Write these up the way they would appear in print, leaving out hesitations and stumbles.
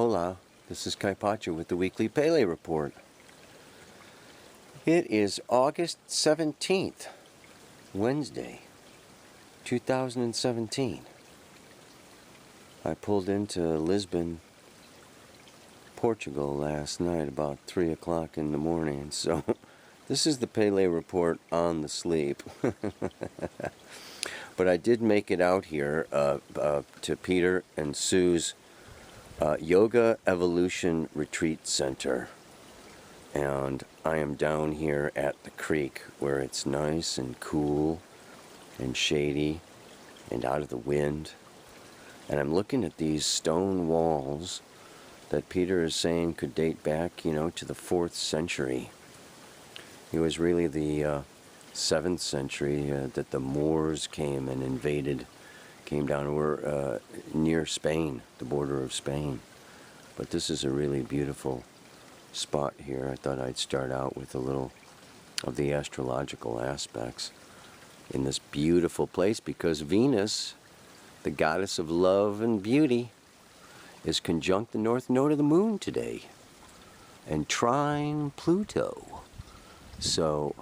Hola, this is Kaipacha with the weekly Pele report. It is August 17th, Wednesday, 2017. I pulled into Lisbon, Portugal last night about 3 o'clock in the morning, so this is the Pele report on the sleep. But I did make it out here to Peter and Sue's Yoga Evolution Retreat Center, and I am down here at the creek where it's nice and cool and shady and out of the wind, and I'm looking at these stone walls that Peter is saying could date back, to the 4th century. It was really the 7th century that the Moors came and invaded, came down. We're near Spain, the border of Spain. But this is a really beautiful spot here. I thought I'd start out with a little of the astrological aspects in this beautiful place, because Venus, the goddess of love and beauty, is conjunct the north node of the moon today and trine Pluto. So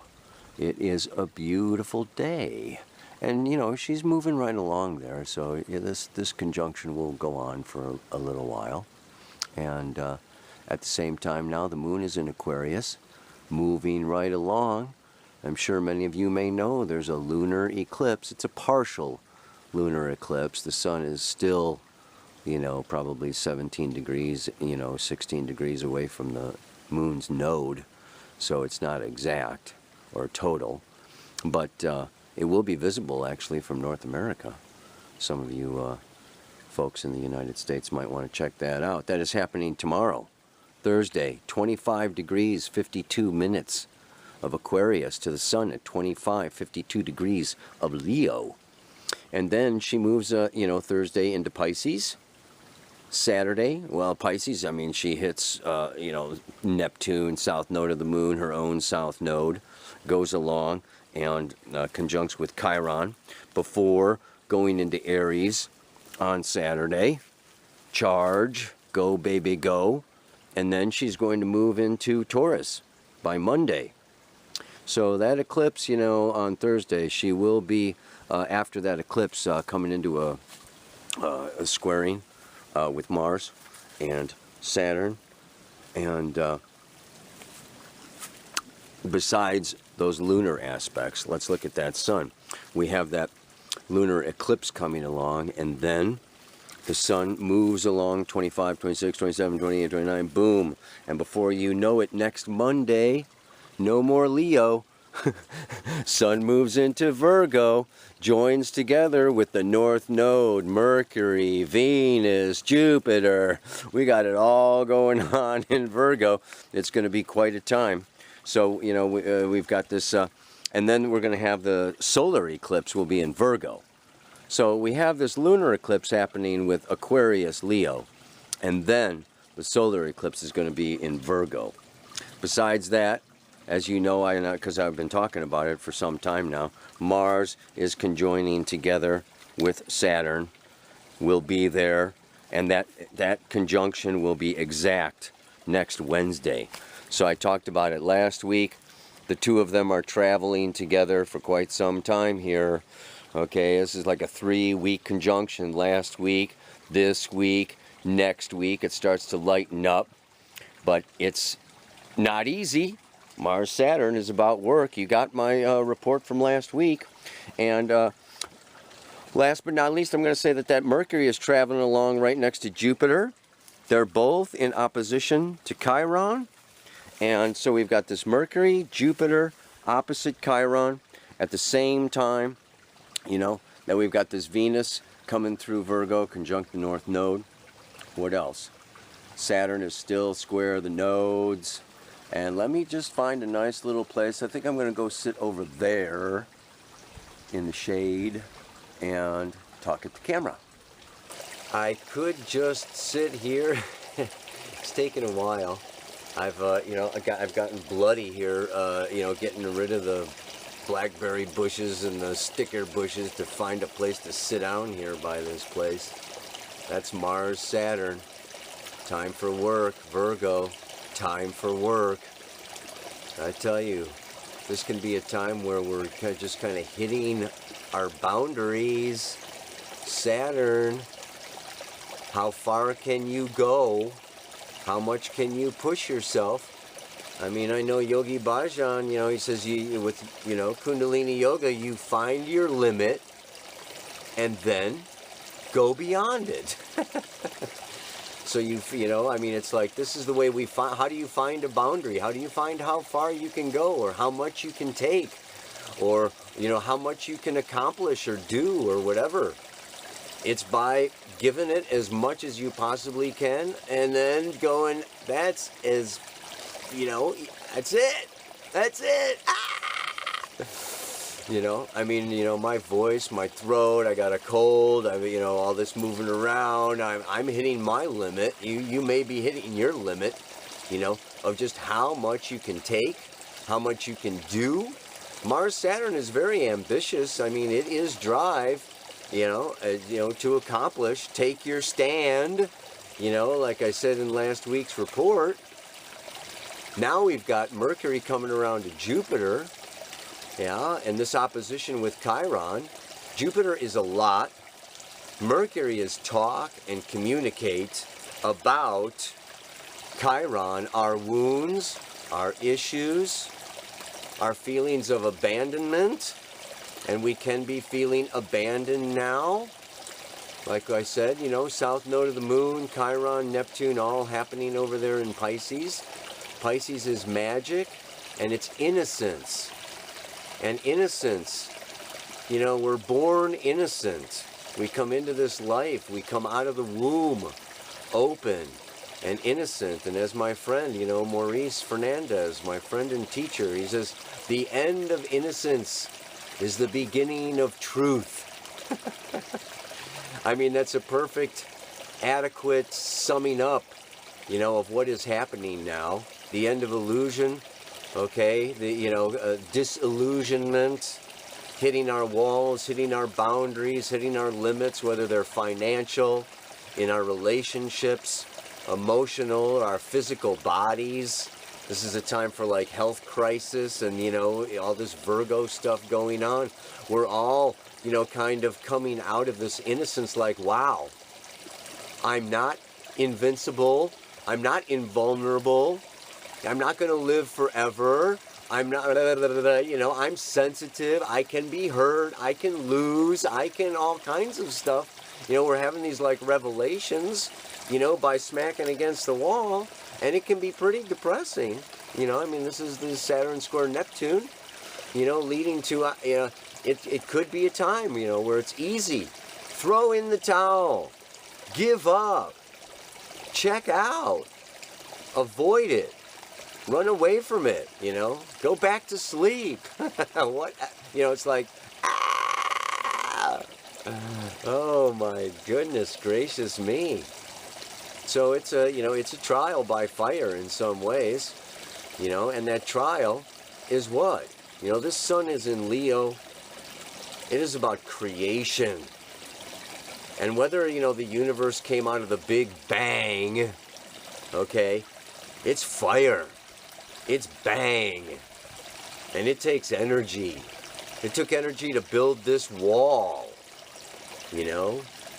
it is a beautiful day. And, she's moving right along there, so this conjunction will go on for a little while. And at the same time now, the moon is in Aquarius, moving right along. I'm sure many of you may know there's a lunar eclipse. It's a partial lunar eclipse. The sun is still, probably 17 degrees, 16 degrees away from the moon's node. So it's not exact or total. But it will be visible, actually, from North America. Some of you folks in the United States might want to check that out. That is happening tomorrow, Thursday, 25 degrees, 52 minutes of Aquarius to the sun at 25, 52 degrees of Leo. And then she moves, Thursday into Pisces. Saturday, well, Pisces, she hits, Neptune, south node of the moon, her own south node, goes along and conjuncts with Chiron before going into Aries on Saturday. Charge, go baby go. And then she's going to move into Taurus by Monday. So that eclipse, on Thursday, she will be, after that eclipse, coming into a squaring with Mars and Saturn. And besides those lunar aspects, let's look at that sun. We have that lunar eclipse coming along, and then the sun moves along 25, 26, 27, 28, 29, boom. And before you know it, next Monday, no more Leo. Sun moves into Virgo, joins together with the North Node, Mercury, Venus, Jupiter. We got it all going on in Virgo. It's going to be quite a time. So, we've got this, and then we're going to have the solar eclipse will be in Virgo. So we have this lunar eclipse happening with Aquarius, Leo, and then the solar eclipse is going to be in Virgo. Besides that, as you know, because I've been talking about it for some time now, Mars is conjoining together with Saturn, will be there, and that conjunction will be exact next Wednesday. So I talked about it last week. The two of them are traveling together for quite some time here. Okay, this is like a 3-week conjunction. Last week, this week, next week, it starts to lighten up. But it's not easy. Mars-Saturn is about work. You got my report from last week. And last but not least, I'm going to say that Mercury is traveling along right next to Jupiter. They're both in opposition to Chiron. And so we've got this Mercury, Jupiter, opposite Chiron at the same time. Then we've got this Venus coming through Virgo, conjunct the North Node. What else? Saturn is still square the nodes. And let me just find a nice little place. I think I'm going to go sit over there in the shade and talk at the camera. I could just sit here. It's taken a while. I've gotten bloody here, getting rid of the blackberry bushes and the sticker bushes to find a place to sit down here by this place. That's Mars, Saturn. Time for work, Virgo. Time for work. I tell you, this can be a time where we're just kind of hitting our boundaries. Saturn, how far can you go? How much can you push yourself? I mean, I know Yogi Bhajan, he says with Kundalini Yoga, you find your limit and then go beyond it. So I mean, it's like, this is the way we find, how do you find a boundary? How do you find how far you can go, or how much you can take, or, how much you can accomplish or do, or whatever. It's by giving it as much as you possibly can, and then going, that's it. That's it. I mean, my voice, my throat, I got a cold, all this moving around, I'm hitting my limit. You may be hitting your limit, of just how much you can take, how much you can do. Mars Saturn is very ambitious. I mean, it is drive, to accomplish, take your stand, like I said in last week's report. Now we've got Mercury coming around to Jupiter, and this opposition with Chiron. Jupiter is a lot. Mercury is talk and communicate about. Chiron, our wounds, our issues, our feelings of abandonment, and we can be feeling abandoned now. Like I said, south node of the moon, Chiron, Neptune, all happening over there in Pisces. Pisces is magic, and it's innocence. And innocence, we're born innocent. We come into this life, we come out of the womb open and innocent. And as my friend, Maurice Fernandez, my friend and teacher, he says, the end of innocence is the beginning of truth. I mean, that's a perfect, adequate summing up, of what is happening now. The end of illusion, okay, the, disillusionment, hitting our walls, hitting our boundaries, hitting our limits, whether they're financial, in our relationships, emotional, our physical bodies. This is a time for like health crisis and, all this Virgo stuff going on. We're all, kind of coming out of this innocence like, wow, I'm not invincible. I'm not invulnerable. I'm not going to live forever. I'm not, I'm sensitive. I can be hurt. I can lose. I can all kinds of stuff. We're having these like revelations, by smacking against the wall. And it can be pretty depressing. I mean, this is the Saturn square Neptune, leading to, it could be a time, where it's easy. Throw in the towel. Give up. Check out. Avoid it. Run away from it, Go back to sleep. What? It's like, ah! Oh my goodness gracious me. So it's a, it's a trial by fire in some ways, and that trial is what? This sun is in Leo. It is about creation. And whether, the universe came out of the Big Bang, okay, it's fire. It's bang. And it takes energy. It took energy to build this wall,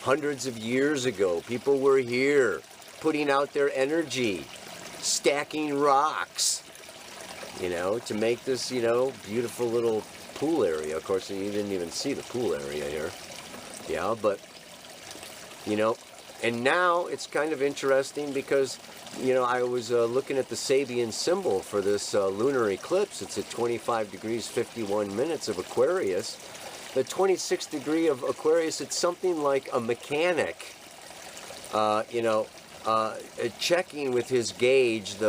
Hundreds of years ago, people were here, putting out their energy, stacking rocks, to make this, beautiful little pool area. Of course, you didn't even see the pool area here. Yeah, but, and now it's kind of interesting because, I was looking at the Sabian symbol for this lunar eclipse. It's at 25 degrees 51 minutes of Aquarius. The 26th degree of Aquarius, it's something like a mechanic, checking with his gauge,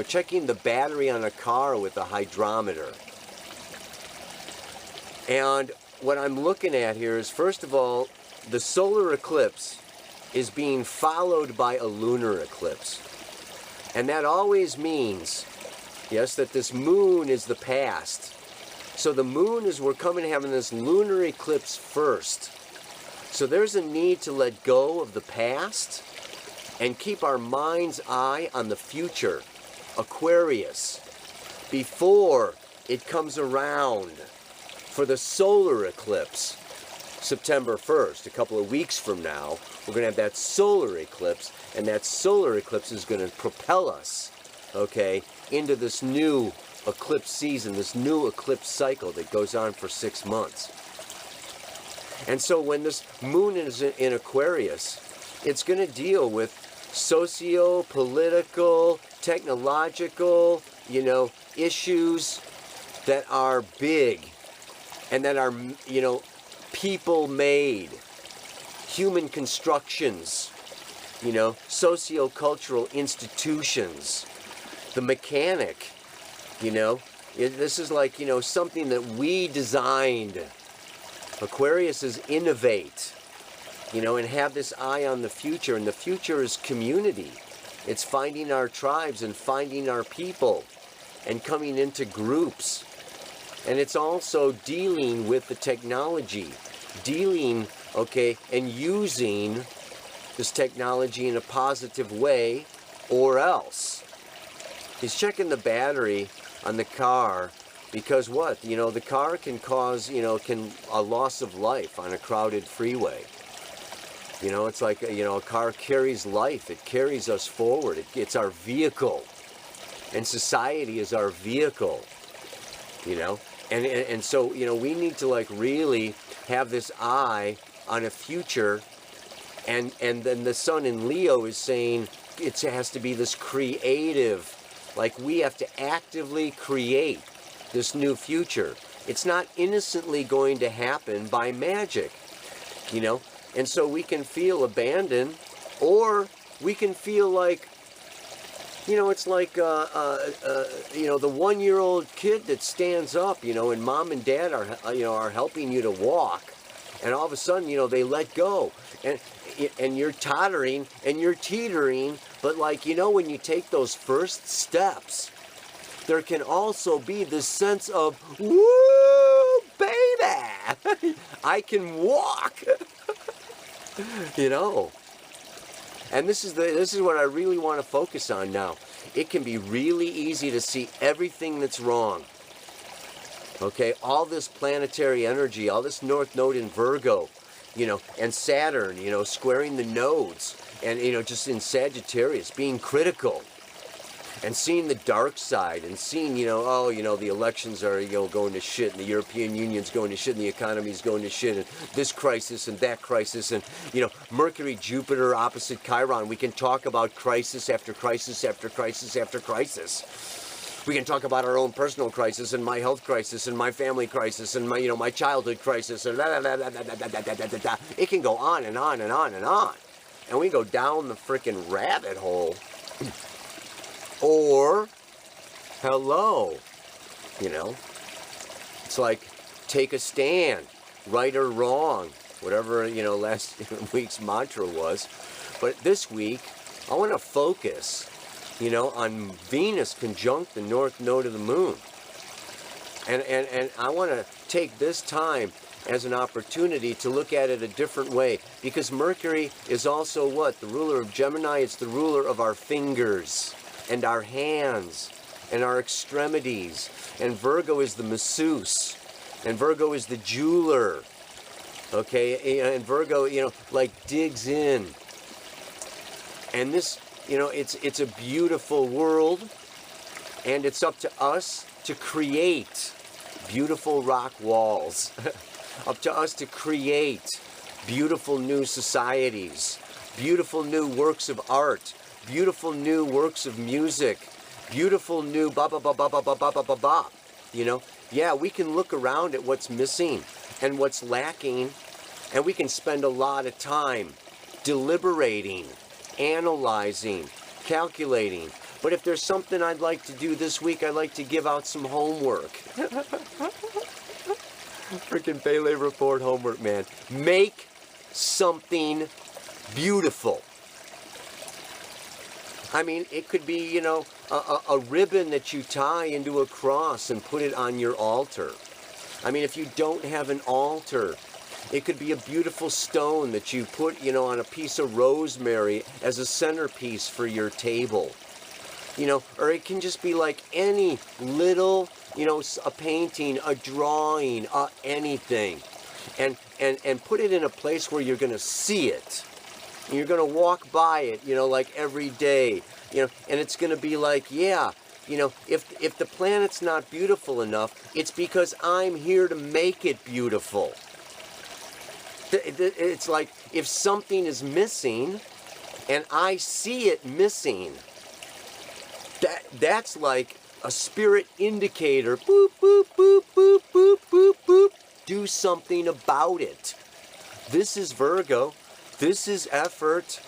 checking the battery on a car with a hydrometer. And what I'm looking at here is, first of all, the solar eclipse is being followed by a lunar eclipse. And that always means, yes, that this moon is the past. So the moon is, we're having this lunar eclipse first. So there's a need to let go of the past and keep our mind's eye on the future, Aquarius, before it comes around for the solar eclipse, September 1st, a couple of weeks from now. We're going to have that solar eclipse, and that solar eclipse is going to propel us, okay, into this new eclipse season, this new eclipse cycle that goes on for 6 months. And so when this moon is in Aquarius, it's going to deal with socio-political, technological, issues that are big and that are, people-made, human constructions, socio-cultural institutions, the mechanic, this is like, something that we designed. Aquarius is innovate, and have this eye on the future, and the future is community. It's finding our tribes and finding our people and coming into groups. And it's also dealing with the technology, and using this technology in a positive way, or else. He's checking the battery on the car because what? The car can cause, a loss of life on a crowded freeway. It's like, a car carries life. It carries us forward. It's our vehicle. And society is our vehicle, And so, we need to, like, really have this eye on a future. And then the sun in Leo is saying it has to be this creative. Like, we have to actively create this new future. It's not innocently going to happen by magic, And so we can feel abandoned, or we can feel like, it's like, the 1-year-old kid that stands up, and mom and dad are helping you to walk, and all of a sudden, they let go, and you're tottering and you're teetering, but like, when you take those first steps, there can also be this sense of, woo, baby, I can walk. And this is what I really want to focus on now. It can be really easy to see everything that's wrong. Okay, all this planetary energy, all this North Node in Virgo, and Saturn, squaring the nodes, and, just in Sagittarius, being critical. And seeing the dark side, and seeing, the elections are, going to shit, and the European Union's going to shit, and the economy's going to shit, and this crisis and that crisis, and, Mercury, Jupiter, opposite Chiron. We can talk about crisis after crisis after crisis after crisis. We can talk about our own personal crisis, and my health crisis, and my family crisis, and my, my childhood crisis, and it can go on and on and on and on. And we go down the frickin' rabbit hole. Or, hello, it's like, take a stand, right or wrong, whatever, last week's mantra was. But this week, I want to focus, on Venus conjunct the North Node of the Moon. And I want to take this time as an opportunity to look at it a different way. Because Mercury is also what? The ruler of Gemini. It's the ruler of our fingers and our hands and our extremities. And Virgo is the masseuse. And Virgo is the jeweler. Okay? And Virgo, like digs in. And this, it's a beautiful world. And it's up to us to create beautiful rock walls. Up to us to create beautiful new societies. Beautiful new works of art. Beautiful new works of music, beautiful new ba-ba-ba-ba-ba-ba-ba-ba-ba. Yeah, we can look around at what's missing and what's lacking, and we can spend a lot of time deliberating, analyzing, calculating. But if there's something I'd like to do this week, I'd like to give out some homework. Freaking Pele Report homework, man. Make something beautiful. I mean, it could be, a ribbon that you tie into a cross and put it on your altar. I mean, if you don't have an altar, It could be a beautiful stone that you put, you know, on a piece of rosemary as a centerpiece for your table. You know, or it can just be like any little, you know, a painting, a drawing, anything. And put it in a place where you're going to see it. You're going to walk by it, you know, like every day, you know, and it's going to be like, yeah, you know, if the planet's not beautiful enough, it's because I'm here to make it beautiful. It's like if something is missing and I see it missing, that's like a spirit indicator. Boop, boop, boop, boop, boop, boop, boop. Do something about it. This is Virgo. This is effort.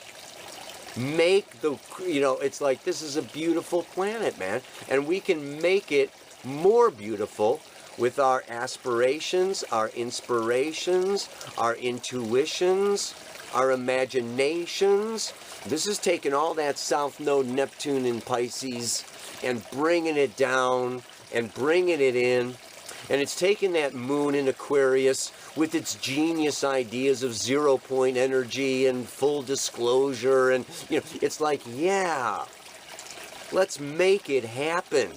Make the, you know, it's like this is a beautiful planet, man. And we can make it more beautiful with our aspirations, our inspirations, our intuitions, our imaginations. This is taking all that South Node Neptune in Pisces and bringing it down and bringing it in. And it's taking that moon in Aquarius with its genius ideas of 0-point energy and full disclosure. And, you know, it's like, yeah, let's make it happen.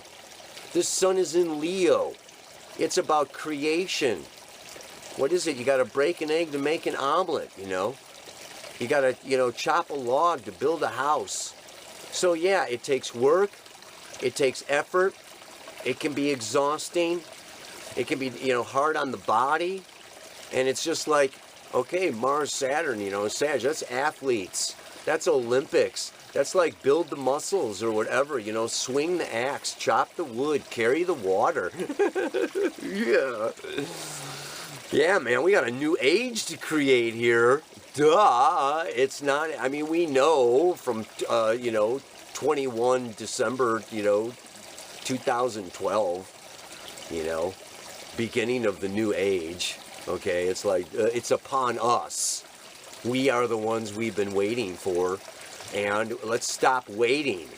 The sun is in Leo. It's about creation. What is it? You got to break an egg to make an omelet, you know. You got to, you know, chop a log to build a house. So, yeah, it takes work. It takes effort. It can be exhausting. It can be, you know, hard on the body. And it's just like, okay, Mars, Saturn, you know, Sag, that's athletes. That's Olympics. That's like build the muscles or whatever, you know, swing the axe, chop the wood, carry the water. Yeah. Yeah, man, we got a new age to create here. Duh. It's not, I mean, we know from, you know, 21 December, you know, 2012, you know, beginning of the new age. Okay, it's like, it's upon us. We are the ones we've been waiting for. And let's stop waiting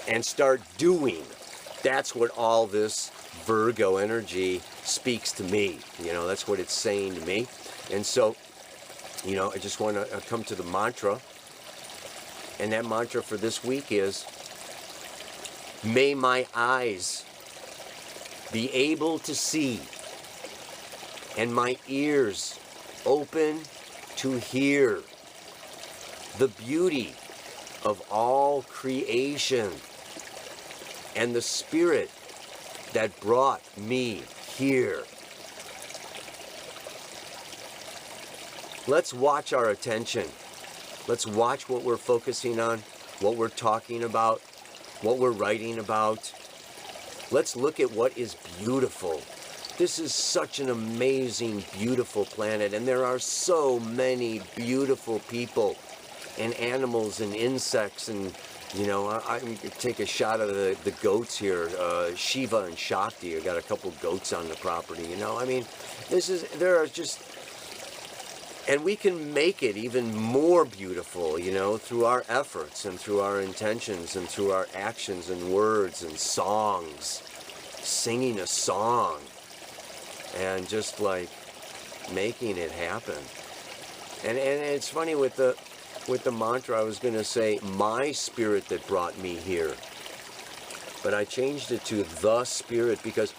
and start doing. That's what all this Virgo energy speaks to me. You know, that's what it's saying to me. And so, you know, I just want to come to the mantra. And that mantra for this week is, may my eyes be able to see and my ears open to hear the beauty of all creation and the spirit that brought me here. Let's watch our attention. Let's watch what we're focusing on, what we're talking about, what we're writing about. Let's look at what is beautiful. This is such an amazing, beautiful planet, and there are so many beautiful people and animals and insects, and you know, I take a shot of the goats here, Shiva and Shakti. I got a couple goats on the property, you know. I mean, there are just, and we can make it even more beautiful, you know, through our efforts and through our intentions and through our actions and words and songs, singing a song, and just like making it happen. And it's funny with the mantra, I was going to say, my spirit that brought me here. But I changed it to the spirit because,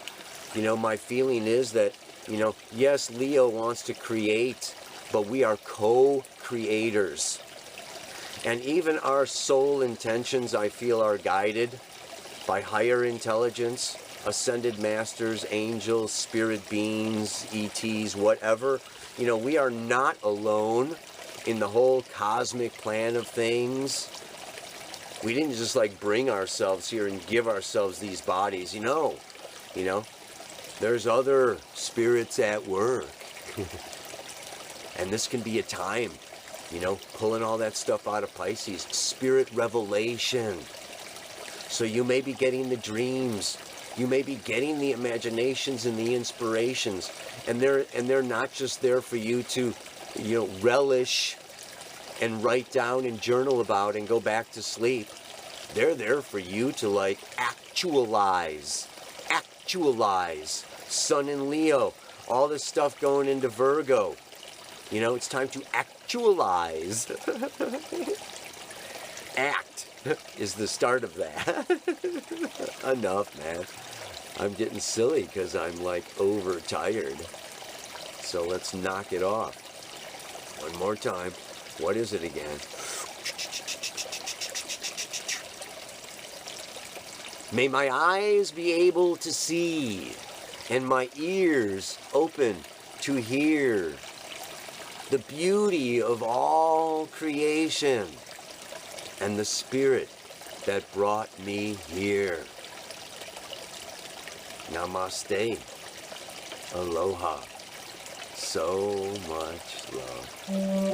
you know, my feeling is that, you know, yes, Leo wants to create, but we are co-creators. And even our soul intentions, I feel, are guided by higher intelligence, ascended masters, angels, spirit beings, ETs, whatever. You know, we are not alone in the whole cosmic plan of things. We didn't just like bring ourselves here and give ourselves these bodies, you know, there's other spirits at work. And this can be a time, you know, pulling all that stuff out of Pisces, spirit revelation. So you may be getting the dreams, you may be getting the imaginations and the inspirations, and they're not just there for you to, you know, relish and write down and journal about and go back to sleep. They're there for you to like actualize. Sun in Leo, all this stuff going into Virgo. You know, it's time to actualize. Act is the start of that. Enough, man. I'm getting silly because I'm like overtired. So let's knock it off. One more time. What is it again? May my eyes be able to see and my ears open to hear the beauty of all creation and the spirit that brought me here. Namaste. Aloha. So much love.